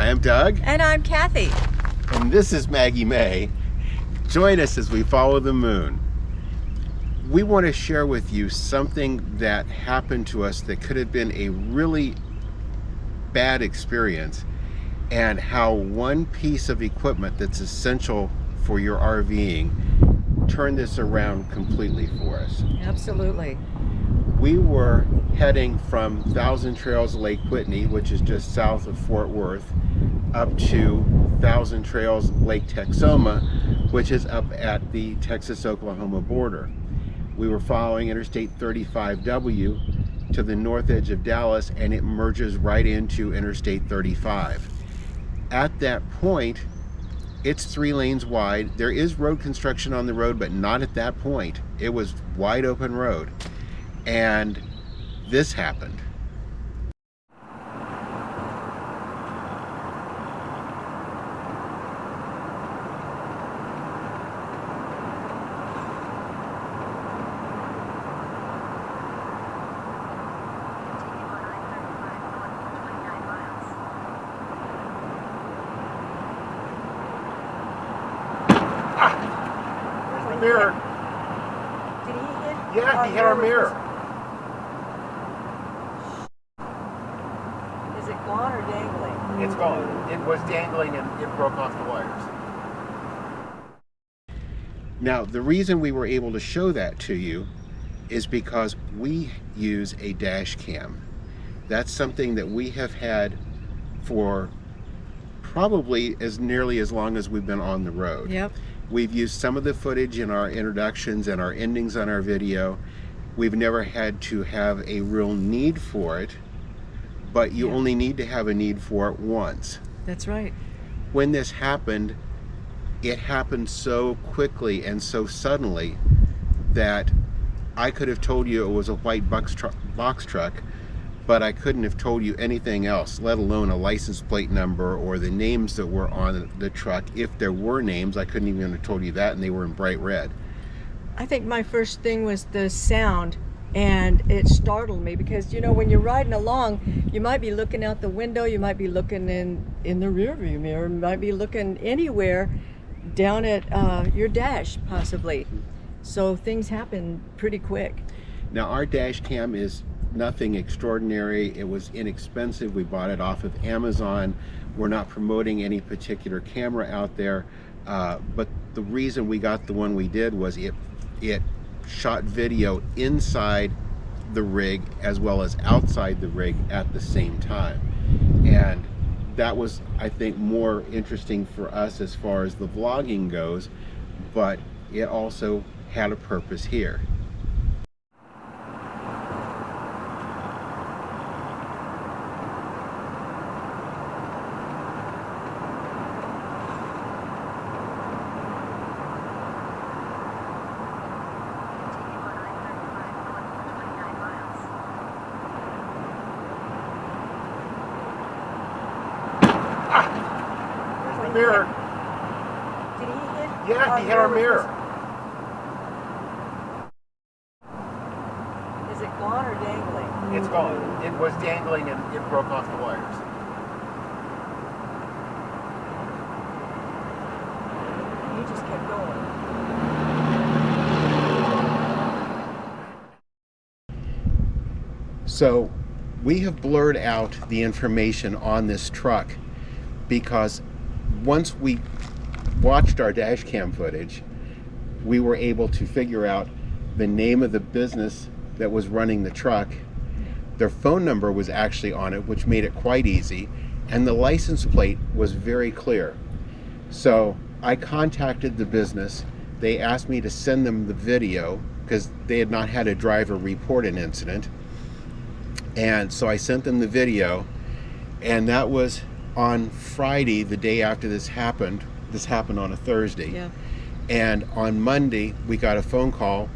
I am Doug. And I'm Cathy. And this is Maggie Mae. Join us as we follow the moon. We want to share with you something that happened to us that could have been a really bad experience, and how one piece of equipment that's essential for your RVing turned this around completely for us. Absolutely. We were heading from Thousand Trails Lake Whitney, which is just south of Fort Worth, up to Thousand Trails Lake Texoma, which is up at the Texas-Oklahoma border. We were following Interstate 35W to the north edge of Dallas, and it merges right into Interstate 35. At that point, it's 3 lanes wide. There is road construction on the road, but not at that point. It was wide open road. And this happened. There's the mirror. Did he hit? Yeah, he hit our mirror. Is it gone or dangling? It's gone. It was dangling and it broke off the wires. Now, the reason we were able to show that to you is because we use a dash cam. That's something that we have had for probably as nearly as long as we've been on the road. Yep. We've used some of the footage in our introductions and our endings on our video. We've never had to have a real need for it, but you only need to have a need for it once. That's right. When this happened, it happened so quickly and so suddenly that I could have told you it was a white box truck, but I couldn't have told you anything else, let alone a license plate number or the names that were on the truck. If there were names, I couldn't even have told you that, and they were in bright red. I think my first thing was the sound, and it startled me because, you know, when you're riding along, you might be looking out the window, you might be looking in the rear view mirror, you might be looking anywhere down at your dash possibly. So things happen pretty quick. Now, our dash cam is nothing extraordinary. It was inexpensive. We bought it off of Amazon. We're not promoting any particular camera out there, but the reason we got the one we did was it shot video inside the rig as well as outside the rig at the same time, and that was, I think, more interesting for us as far as the vlogging goes, but it also had a purpose here. There's the mirror. Did he hit? Yeah, he hit our mirror. Is it gone or dangling? It's gone. It was dangling and it broke off the wires. He just kept going. So we have blurred out the information on this truck because once we watched our dash cam footage, we were able to figure out the name of the business that was running the truck. Their phone number was actually on it, which made it quite easy, and the license plate was very clear. So I contacted the business. They asked me to send them the video because they had not had a driver report an incident. And so I sent them the video, and that was on Friday, the day after this happened. This happened on a Thursday. Yeah. And on Monday, we got a phone call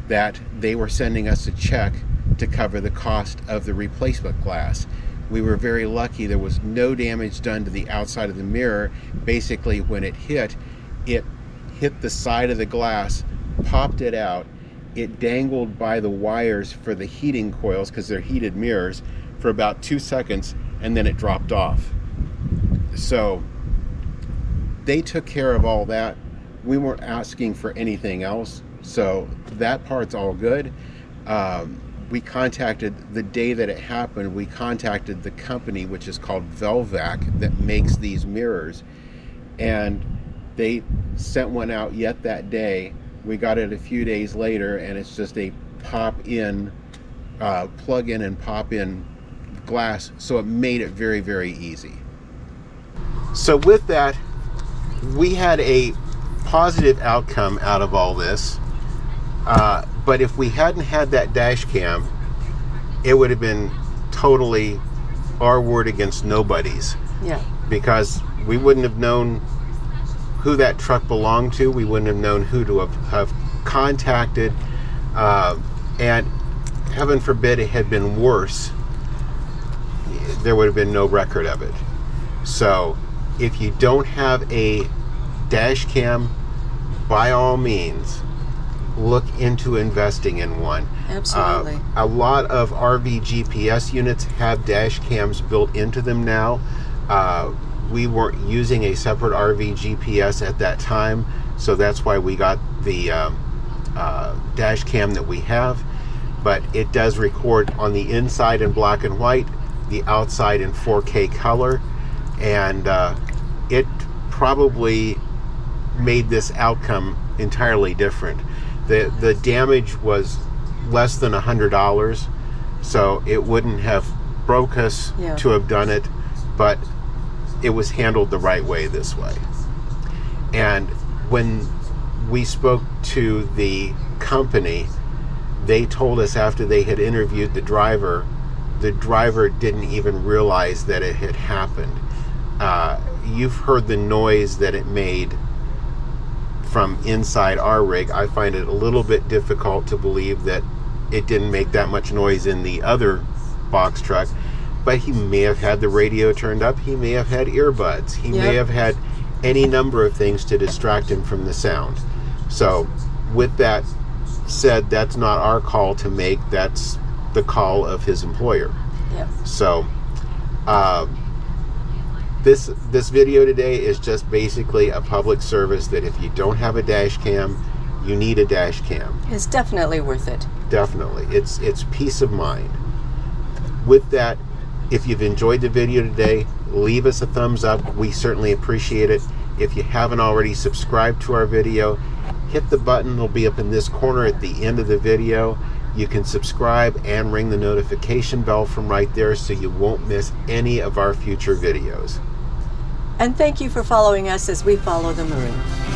that they were sending us a check to cover the cost of the replacement glass. We were very lucky. There was no damage done to the outside of the mirror. Basically, when it hit the side of the glass, popped it out. It dangled by the wires for the heating coils, because they're heated mirrors, for about 2 seconds, and then it dropped off. So they took care of all that. We weren't asking for anything else, so that part's all good. We contacted, the day that it happened, we contacted the company, which is called Velvac, that makes these mirrors, and they sent one out yet that day. We got it a few days later, and it's just a pop-in, plug-in and pop-in glass, so it made it very, very easy. So with that, we had a positive outcome out of all this, but if we hadn't had that dash cam, it would have been totally our word against nobody's. Yeah. Because we wouldn't have known who that truck belonged to. We wouldn't have known who to have contacted, and heaven forbid it had been worse, there would have been no record of it. So if you don't have a dash cam, by all means, look into investing in one. Absolutely. A lot of RV GPS units have dash cams built into them now. We weren't using a separate RV GPS at that time, so that's why we got the dash cam that we have. But it does record on the inside in black and white, the outside in 4K color, and it probably made this outcome entirely different. The damage was less than $100, so it wouldn't have broke us to have done it, but it was handled the right way this way. And when we spoke to the company, they told us after they had interviewed the driver didn't even realize that it had happened. You've heard the noise that it made from inside our rig. I find it a little bit difficult to believe that it didn't make that much noise in the other box truck, but he may have had the radio turned up, he may have had earbuds, he may have had any number of things to distract him from the sound. So with that said, that's not our call to make, that's the call of his employer. So this video today is just basically a public service that if you don't have a dash cam, you need a dash cam. It's definitely worth it. Definitely. It's peace of mind. With that, if you've enjoyed the video today, leave us a thumbs up. We certainly appreciate it. If you haven't already subscribed to our video, hit the button. It'll be up in this corner at the end of the video. You can subscribe and ring the notification bell from right there so you won't miss any of our future videos. And thank you for following us as we follow the moon.